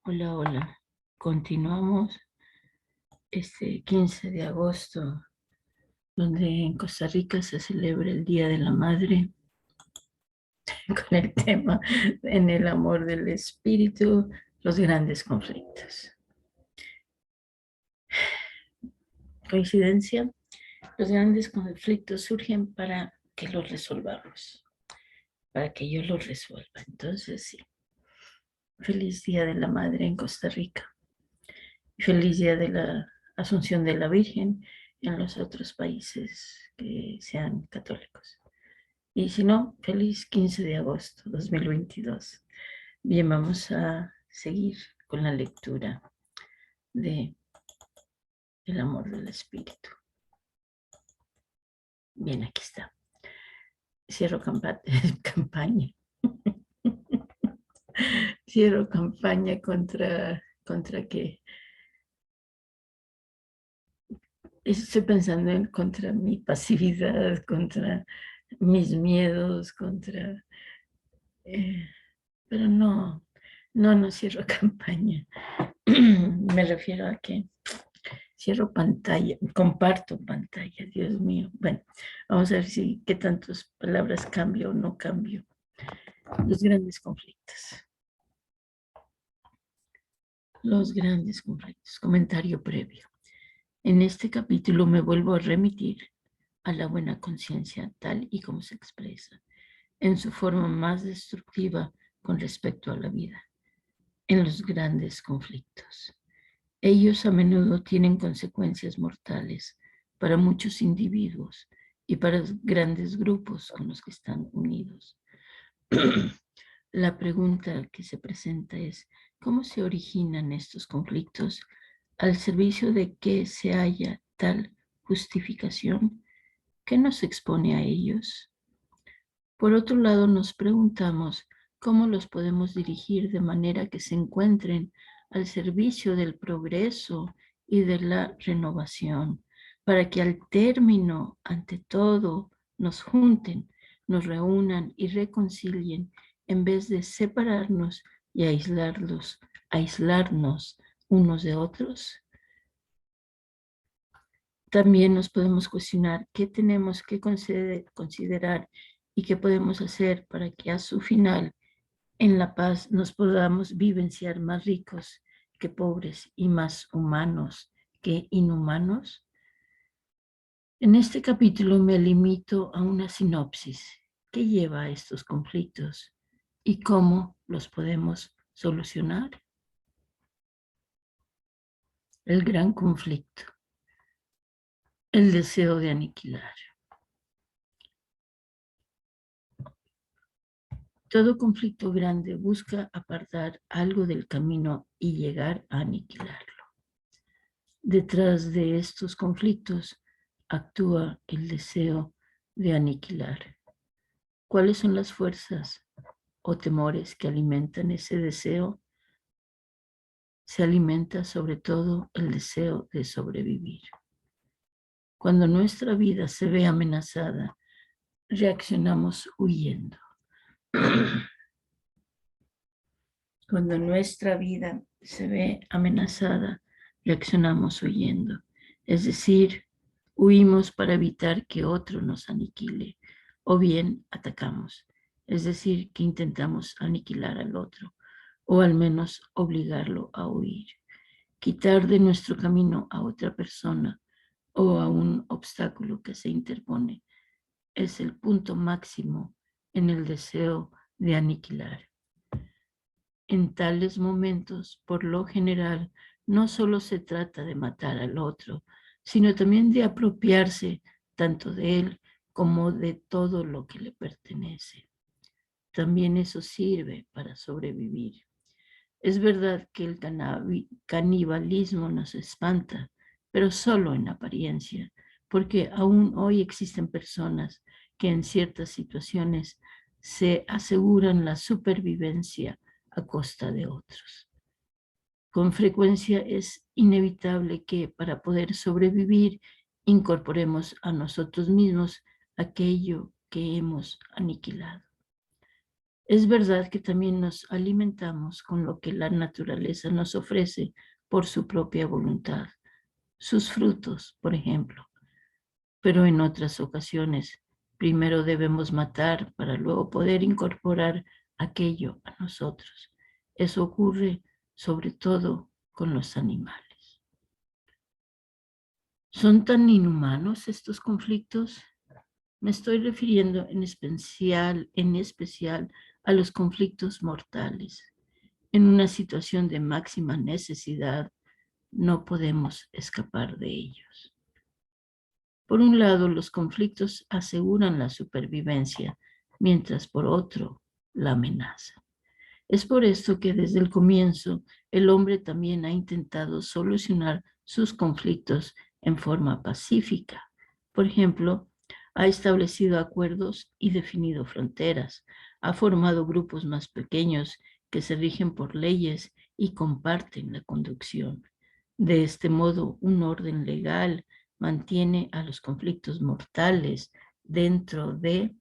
Hola, hola. Continuamos este 15 de agosto, donde en Costa Rica se celebra el Día de la Madre, con el tema en el amor del espíritu, los grandes conflictos. Coincidencia, los grandes conflictos surgen para que los resolvamos, para que yo los resuelva. Entonces, sí, feliz Día de la Madre en Costa Rica. Feliz Día de la Asunción de la Virgen en los otros países que sean católicos. Y si no, feliz 15 de agosto 2022. Bien, vamos a seguir con la lectura de El amor del espíritu. Bien, aquí está. Cierro campaña. Cierro campaña contra que estoy pensando en contra mi pasividad, contra mis miedos, eh, pero no cierro campaña. Me refiero a que cierro pantalla, comparto pantalla, Dios mío. Bueno, vamos a ver si qué tantas palabras cambio o no cambio. Los grandes conflictos. Los grandes conflictos. Comentario previo. En este capítulo me vuelvo a remitir a la buena conciencia tal y como se expresa en su forma más destructiva con respecto a la vida, en los grandes conflictos. Ellos a menudo tienen consecuencias mortales para muchos individuos y para grandes grupos con los que están unidos. La pregunta que se presenta es, ¿cómo se originan estos conflictos? ¿Al servicio de qué se halla tal justificación? ¿Qué nos expone a ellos? Por otro lado, nos preguntamos cómo los podemos dirigir de manera que se encuentren al servicio del progreso y de la renovación, para que al término, ante todo, nos junten, nos reúnan y reconcilien en vez de separarnos y aislarnos unos de otros. También nos podemos cuestionar qué tenemos que considerar y qué podemos hacer para que a su final, en la paz, nos podamos vivenciar más ricos que pobres y más humanos que inhumanos. En este capítulo me limito a una sinopsis que lleva a estos conflictos y cómo los podemos solucionar. El gran conflicto, el deseo de aniquilar. Todo conflicto grande busca apartar algo del camino y llegar a aniquilarlo. Detrás de estos conflictos actúa el deseo de aniquilar. ¿Cuáles son las fuerzas o temores que alimentan ese deseo? Se alimenta sobre todo el deseo de sobrevivir. Cuando nuestra vida se ve amenazada, reaccionamos huyendo. Cuando nuestra vida se ve amenazada, reaccionamos huyendo. Es decir, huimos para evitar que otro nos aniquile, o bien atacamos. Es decir, que intentamos aniquilar al otro, o al menos obligarlo a huir. Quitar de nuestro camino a otra persona o a un obstáculo que se interpone es el punto máximo en el deseo de aniquilar. En tales momentos, por lo general, no solo se trata de matar al otro, sino también de apropiarse tanto de él como de todo lo que le pertenece. También eso sirve para sobrevivir. Es verdad que el canibalismo nos espanta, pero solo en apariencia, porque aún hoy existen personas que en ciertas situaciones se aseguran la supervivencia a costa de otros. Con frecuencia es inevitable que para poder sobrevivir incorporemos a nosotros mismos aquello que hemos aniquilado. Es verdad que también nos alimentamos con lo que la naturaleza nos ofrece por su propia voluntad, sus frutos, por ejemplo, pero en otras ocasiones primero debemos matar para luego poder incorporar aquello a nosotros. Eso ocurre sobre todo con los animales. ¿Son tan inhumanos estos conflictos? Me estoy refiriendo en especial a los conflictos mortales. En una situación de máxima necesidad, no podemos escapar de ellos. Por un lado, los conflictos aseguran la supervivencia, mientras por otro, la amenaza. Es por esto que desde el comienzo el hombre también ha intentado solucionar sus conflictos en forma pacífica. Por ejemplo, ha establecido acuerdos y definido fronteras, ha formado grupos más pequeños que se rigen por leyes y comparten la conducción. De este modo, un orden legal mantiene a los conflictos mortales dentro de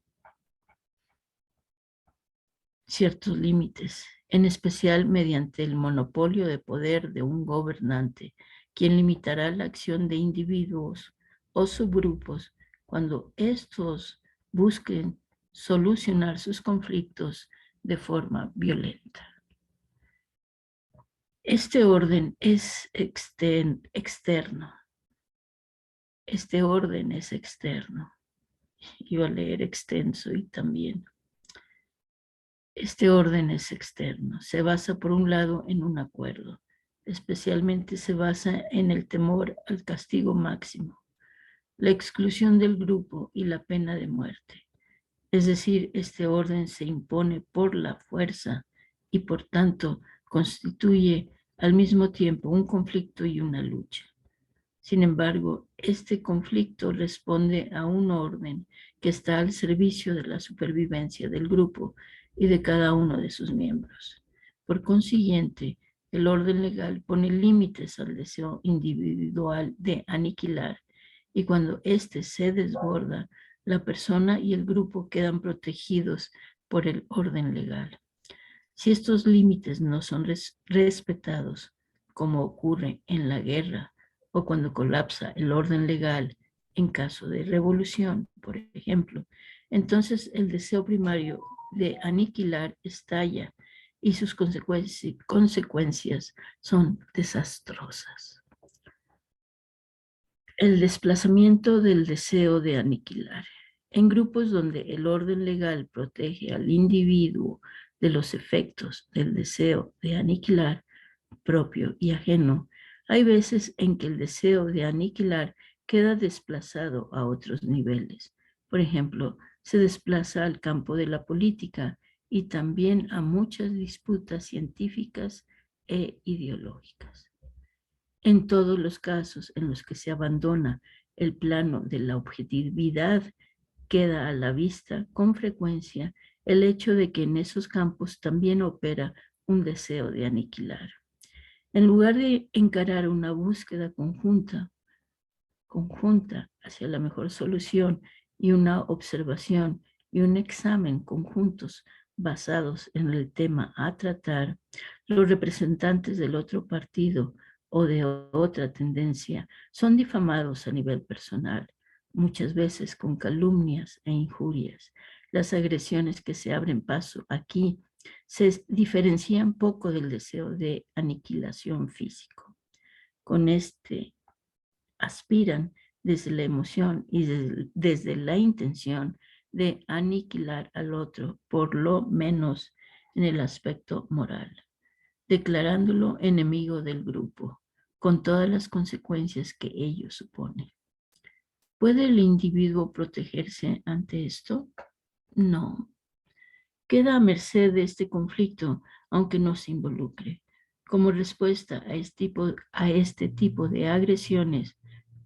ciertos límites, en especial mediante el monopolio de poder de un gobernante, quien limitará la acción de individuos o subgrupos cuando estos busquen solucionar sus conflictos de forma violenta. Este orden es externo. Este orden es externo. Iba a leer extenso y también. Este orden es externo. Se basa, por un lado, en un acuerdo. Especialmente se basa en el temor al castigo máximo, la exclusión del grupo y la pena de muerte. Es decir, este orden se impone por la fuerza y, por tanto, constituye al mismo tiempo un conflicto y una lucha. Sin embargo, este conflicto responde a un orden que está al servicio de la supervivencia del grupo y de cada uno de sus miembros. Por consiguiente, el orden legal pone límites al deseo individual de aniquilar, y cuando éste se desborda, la persona y el grupo quedan protegidos por el orden legal. Si estos límites no son respetados, como ocurre en la guerra o cuando colapsa el orden legal en caso de revolución, por ejemplo, entonces el deseo primario de aniquilar estalla y sus consecuencias son desastrosas. El desplazamiento del deseo de aniquilar. En grupos donde el orden legal protege al individuo de los efectos del deseo de aniquilar propio y ajeno, hay veces en que el deseo de aniquilar queda desplazado a otros niveles. Por ejemplo, se desplaza al campo de la política y también a muchas disputas científicas e ideológicas. En todos los casos en los que se abandona el plano de la objetividad, queda a la vista con frecuencia el hecho de que en esos campos también opera un deseo de aniquilar. En lugar de encarar una búsqueda conjunta hacia la mejor solución y una observación y un examen conjuntos basados en el tema a tratar, los representantes del otro partido o de otra tendencia son difamados a nivel personal, muchas veces con calumnias e injurias. Las agresiones que se abren paso aquí se diferencian poco del deseo de aniquilación físico. Con este aspiran desde la emoción y desde la intención de aniquilar al otro, por lo menos en el aspecto moral, declarándolo enemigo del grupo, con todas las consecuencias que ello supone. ¿Puede el individuo protegerse ante esto? No. Queda a merced de este conflicto, aunque no se involucre. Como respuesta a este tipo de agresiones,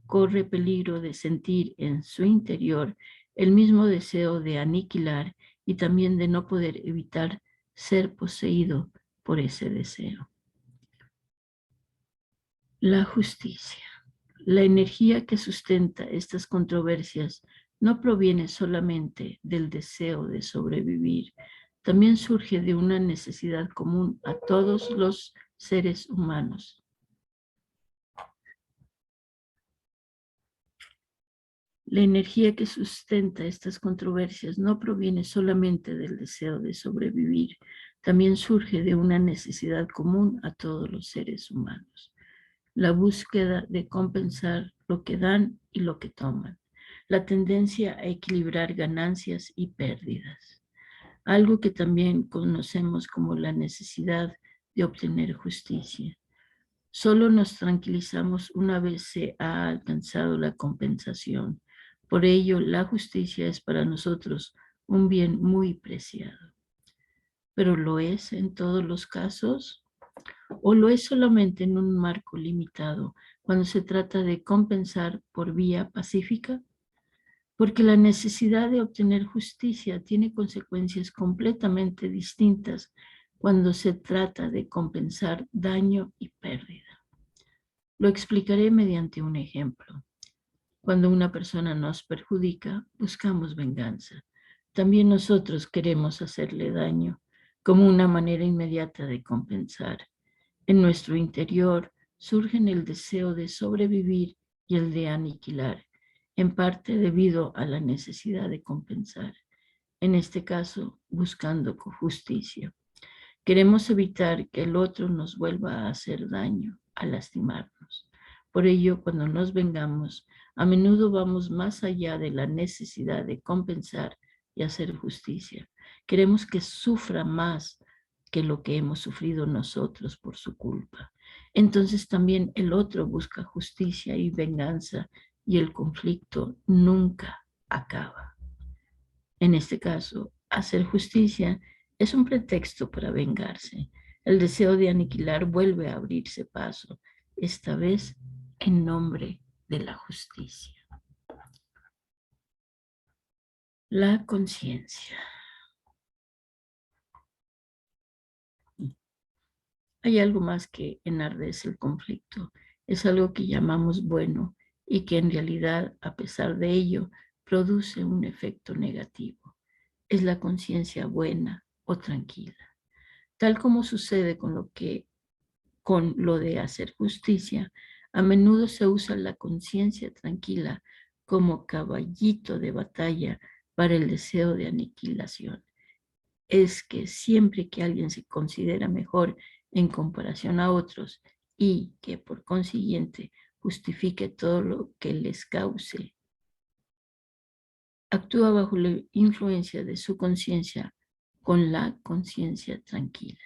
corre peligro de sentir en su interior el mismo deseo de aniquilar y también de no poder evitar ser poseído por ese deseo. La justicia. La energía que sustenta estas controversias no proviene solamente del deseo de sobrevivir, también surge de una necesidad común a todos los seres humanos. La energía que sustenta estas controversias no proviene solamente del deseo de sobrevivir, también surge de una necesidad común a todos los seres humanos. La búsqueda de compensar lo que dan y lo que toman, la tendencia a equilibrar ganancias y pérdidas, algo que también conocemos como la necesidad de obtener justicia. Solo nos tranquilizamos una vez se ha alcanzado la compensación. Por ello, la justicia es para nosotros un bien muy preciado. ¿Pero lo es en todos los casos? ¿O lo es solamente en un marco limitado cuando se trata de compensar por vía pacífica? Porque la necesidad de obtener justicia tiene consecuencias completamente distintas cuando se trata de compensar daño y pérdida. Lo explicaré mediante un ejemplo. Cuando una persona nos perjudica, buscamos venganza. También nosotros queremos hacerle daño como una manera inmediata de compensar. En nuestro interior surgen el deseo de sobrevivir y el de aniquilar, en parte debido a la necesidad de compensar. En este caso, buscando justicia. Queremos evitar que el otro nos vuelva a hacer daño, a lastimarnos. Por ello, cuando nos vengamos, a menudo vamos más allá de la necesidad de compensar y hacer justicia. Queremos que sufra más que lo que hemos sufrido nosotros por su culpa. Entonces también el otro busca justicia y venganza y el conflicto nunca acaba. En este caso, hacer justicia es un pretexto para vengarse. El deseo de aniquilar vuelve a abrirse paso, esta vez en nombre de la justicia. La conciencia. Hay algo más que enardece el conflicto. Es algo que llamamos bueno y que en realidad, a pesar de ello, produce un efecto negativo. Es la conciencia buena o tranquila. Tal como sucede con lo de hacer justicia, a menudo se usa la conciencia tranquila como caballito de batalla para el deseo de aniquilación. Es que siempre que alguien se considera mejor en comparación a otros y que por consiguiente justifique todo lo que les cause, actúa bajo la influencia de su conciencia con la conciencia tranquila.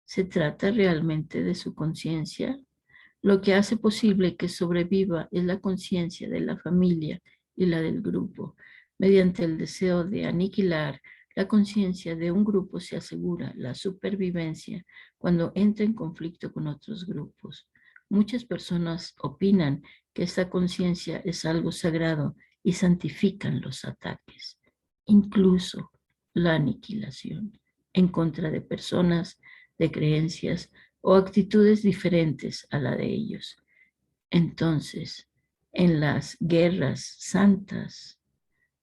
¿Se trata realmente de su conciencia? Lo que hace posible que sobreviva es la conciencia de la familia y la del grupo. Mediante el deseo de aniquilar, la conciencia de un grupo se asegura la supervivencia cuando entra en conflicto con otros grupos. Muchas personas opinan que esta conciencia es algo sagrado y santifican los ataques, incluso la aniquilación, en contra de personas, de creencias o actitudes diferentes a la de ellos. Entonces, en las guerras santas,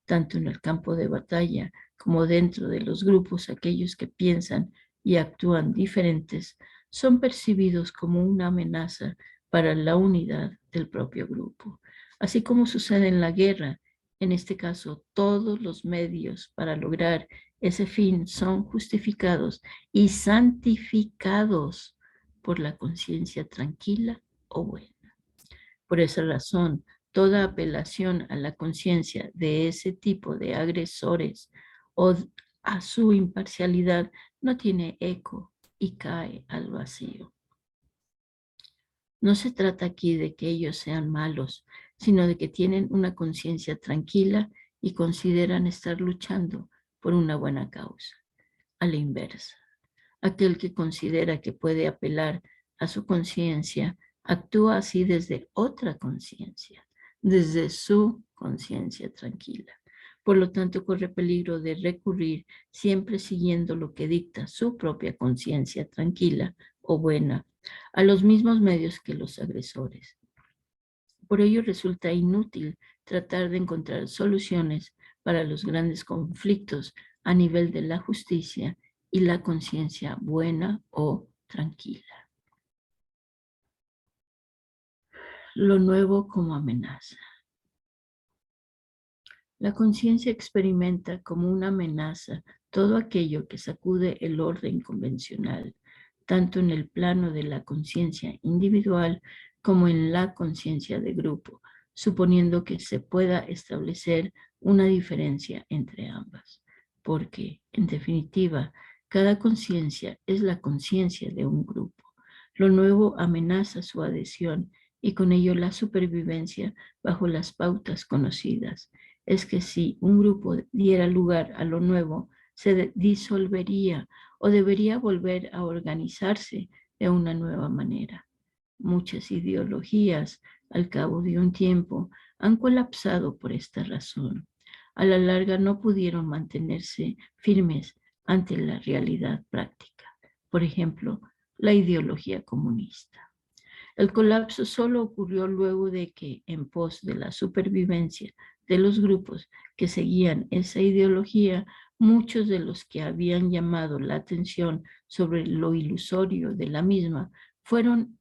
tanto en el campo de batalla como dentro de los grupos, aquellos que piensan y actúan diferentes son percibidos como una amenaza para la unidad del propio grupo. Así como sucede en la guerra, en este caso, todos los medios para lograr ese fin son justificados y santificados por la conciencia tranquila o buena. Por esa razón, toda apelación a la conciencia de ese tipo de agresores o a su imparcialidad no tiene eco y cae al vacío. No se trata aquí de que ellos sean malos, sino de que tienen una conciencia tranquila y consideran estar luchando por una buena causa. A la inversa, aquel que considera que puede apelar a su conciencia actúa así desde otra conciencia, desde su conciencia tranquila. Por lo tanto, corre peligro de recurrir siempre siguiendo lo que dicta su propia conciencia tranquila o buena a los mismos medios que los agresores. Por ello resulta inútil tratar de encontrar soluciones para los grandes conflictos a nivel de la justicia y la conciencia buena o tranquila. Lo nuevo como amenaza. La conciencia experimenta como una amenaza todo aquello que sacude el orden convencional, tanto en el plano de la conciencia individual como en la conciencia de grupo, suponiendo que se pueda establecer una diferencia entre ambas. Porque, en definitiva, cada conciencia es la conciencia de un grupo. Lo nuevo amenaza su adhesión y con ello la supervivencia bajo las pautas conocidas. Es que si un grupo diera lugar a lo nuevo, se disolvería o debería volver a organizarse de una nueva manera. Muchas ideologías, al cabo de un tiempo, han colapsado por esta razón. A la larga no pudieron mantenerse firmes ante la realidad práctica. Por ejemplo, la ideología comunista. El colapso solo ocurrió luego de que, en pos de la supervivencia de los grupos que seguían esa ideología, muchos de los que habían llamado la atención sobre lo ilusorio de la misma fueran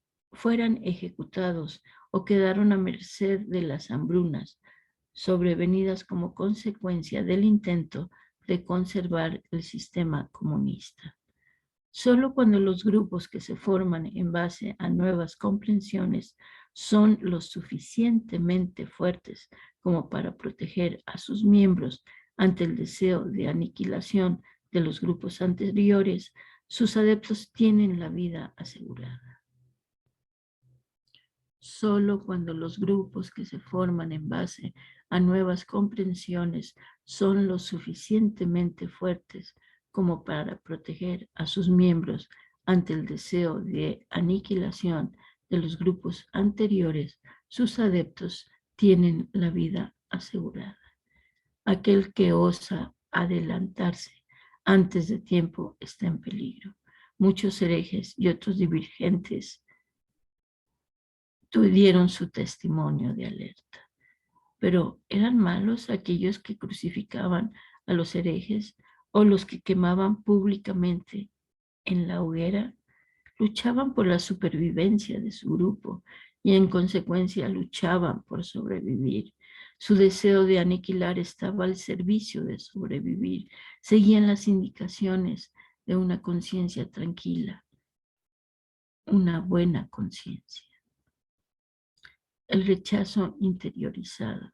ejecutados o quedaron a merced de las hambrunas sobrevenidas como consecuencia del intento de conservar el sistema comunista. Solo cuando los grupos que se forman en base a nuevas comprensiones son lo suficientemente fuertes como para proteger a sus miembros ante el deseo de aniquilación de los grupos anteriores, sus adeptos tienen la vida asegurada. Solo cuando los grupos que se forman en base a nuevas comprensiones son lo suficientemente fuertes como para proteger a sus miembros ante el deseo de aniquilación de los grupos anteriores, sus adeptos tienen la vida asegurada. Aquel que osa adelantarse antes de tiempo está en peligro. Muchos herejes y otros divergentes dieron su testimonio de alerta. Pero ¿eran malos aquellos que crucificaban a los herejes o los que quemaban públicamente en la hoguera? Luchaban por la supervivencia de su grupo y en consecuencia luchaban por sobrevivir. Su deseo de aniquilar estaba al servicio de sobrevivir. Seguían las indicaciones de una conciencia tranquila, una buena conciencia. El rechazo interiorizado.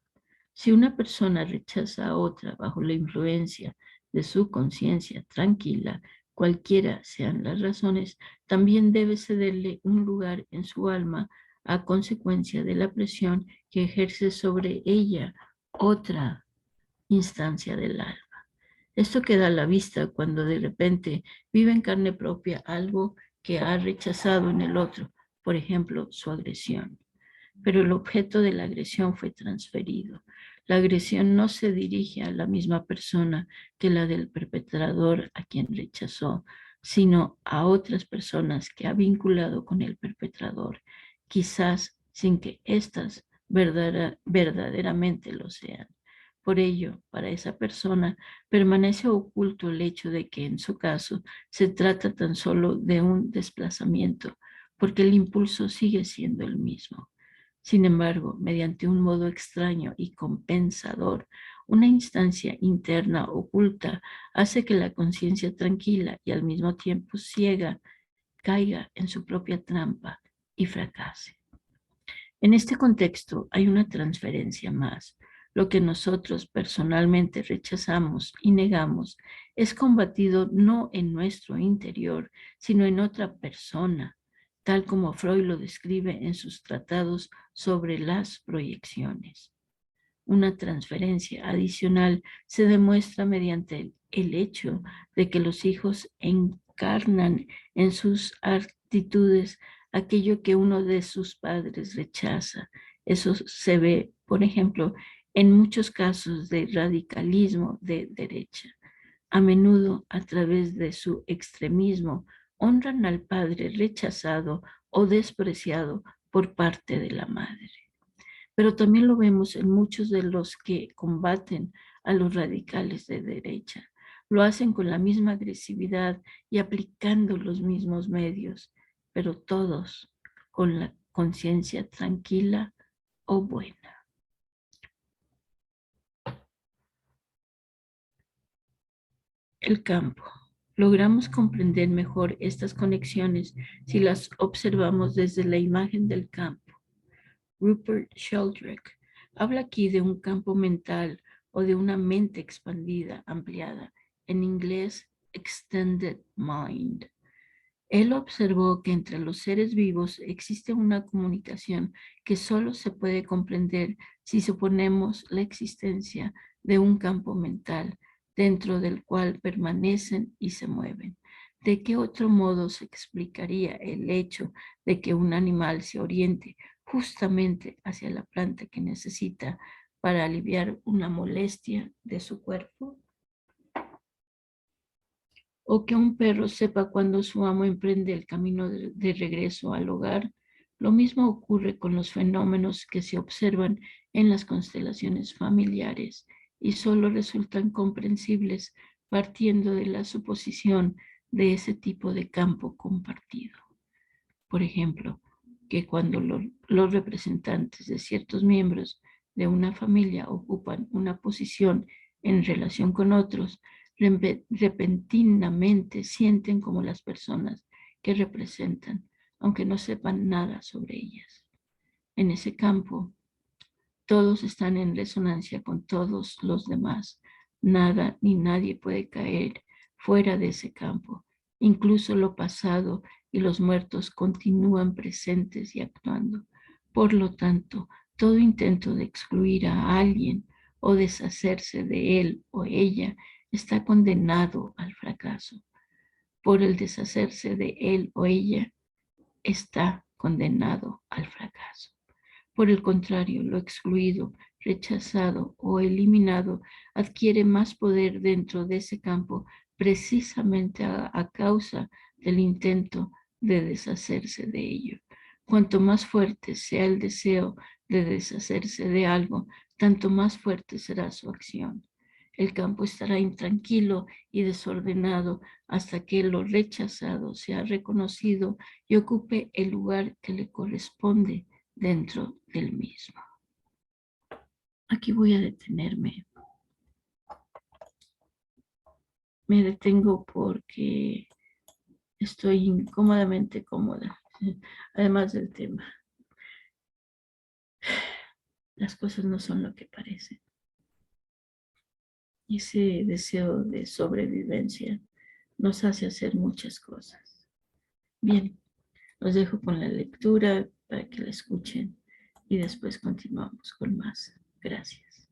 Si una persona rechaza a otra bajo la influencia de su conciencia tranquila, cualquiera sean las razones, también debe cederle un lugar en su alma a consecuencia de la presión que ejerce sobre ella otra instancia del alma. Esto queda a la vista cuando de repente vive en carne propia algo que ha rechazado en el otro, por ejemplo, su agresión. Pero el objeto de la agresión fue transferido. La agresión no se dirige a la misma persona que la del perpetrador a quien rechazó, sino a otras personas que ha vinculado con el perpetrador, quizás sin que éstas verdaderamente lo sean. Por ello, para esa persona permanece oculto el hecho de que en su caso se trata tan solo de un desplazamiento, porque el impulso sigue siendo el mismo. Sin embargo, mediante un modo extraño y compensador, una instancia interna oculta hace que la conciencia tranquila y al mismo tiempo ciega caiga en su propia trampa y fracase. En este contexto hay una transferencia más. Lo que nosotros personalmente rechazamos y negamos es combatido no en nuestro interior, sino en otra persona, tal como Freud lo describe en sus tratados sobre las proyecciones. Una transferencia adicional se demuestra mediante el hecho de que los hijos encarnan en sus actitudes aquello que uno de sus padres rechaza. Eso se ve, por ejemplo, en muchos casos de radicalismo de derecha. A menudo, a través de su extremismo, honran al padre rechazado o despreciado por parte de la madre. Pero también lo vemos en muchos de los que combaten a los radicales de derecha. Lo hacen con la misma agresividad y aplicando los mismos medios, pero todos con la conciencia tranquila o buena. El campo. Logramos comprender mejor estas conexiones si las observamos desde la imagen del campo. Rupert Sheldrake habla aquí de un campo mental o de una mente expandida, ampliada, en inglés extended mind. Él observó que entre los seres vivos existe una comunicación que solo se puede comprender si suponemos la existencia de un campo mental dentro del cual permanecen y se mueven. ¿De qué otro modo se explicaría el hecho de que un animal se oriente justamente hacia la planta que necesita para aliviar una molestia de su cuerpo? O que un perro sepa cuando su amo emprende el camino de regreso al hogar. Lo mismo ocurre con los fenómenos que se observan en las constelaciones familiares y solo resultan comprensibles partiendo de la suposición de ese tipo de campo compartido. Por ejemplo, que cuando los representantes de ciertos miembros de una familia ocupan una posición en relación con otros, repentinamente sienten como las personas que representan, aunque no sepan nada sobre ellas. En ese campo, todos están en resonancia con todos los demás. Nada ni nadie puede caer fuera de ese campo. Incluso lo pasado y los muertos continúan presentes y actuando. Por lo tanto, todo intento de excluir a alguien o deshacerse de él o ella está condenado al fracaso. Por el deshacerse de él o ella está condenado al fracaso. Por el contrario, lo excluido, rechazado o eliminado adquiere más poder dentro de ese campo precisamente a causa del intento de deshacerse de ello. Cuanto más fuerte sea el deseo de deshacerse de algo, tanto más fuerte será su acción. El campo estará intranquilo y desordenado hasta que lo rechazado sea reconocido y ocupe el lugar que le corresponde dentro del mismo. Aquí voy a detenerme. Me detengo porque estoy incómodamente cómoda, además del tema. Las cosas no son lo que parecen. Ese deseo de sobrevivencia nos hace hacer muchas cosas. Bien, los dejo con la lectura para que la escuchen y después continuamos con más. Gracias.